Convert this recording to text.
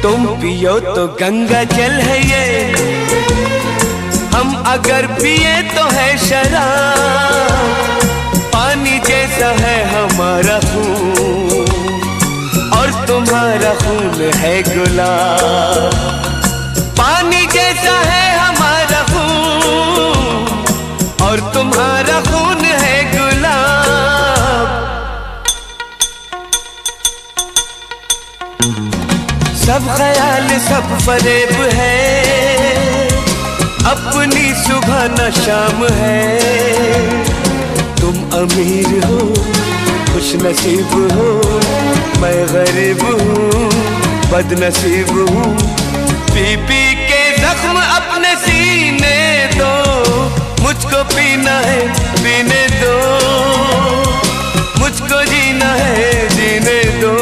तुम पियो तो गंगा जल है ये, हम अगर पिए तो है शराब। पानी जैसा है हमारा खून और तुम्हारा खून है गुलाब। पानी जैसा है हमारा खून और तुम्हारा खून है गुलाब। सब ख्याल सब फरेब है, अपनी सुबह न शाम है। तुम अमीर हो खुश नसीब हो, मैं गरीब हूँ बदनसीब हूँ। पी पी के जख्म अपने सीने दो, मुझको पीना है पीने दो, मुझको जीना है जीने दो।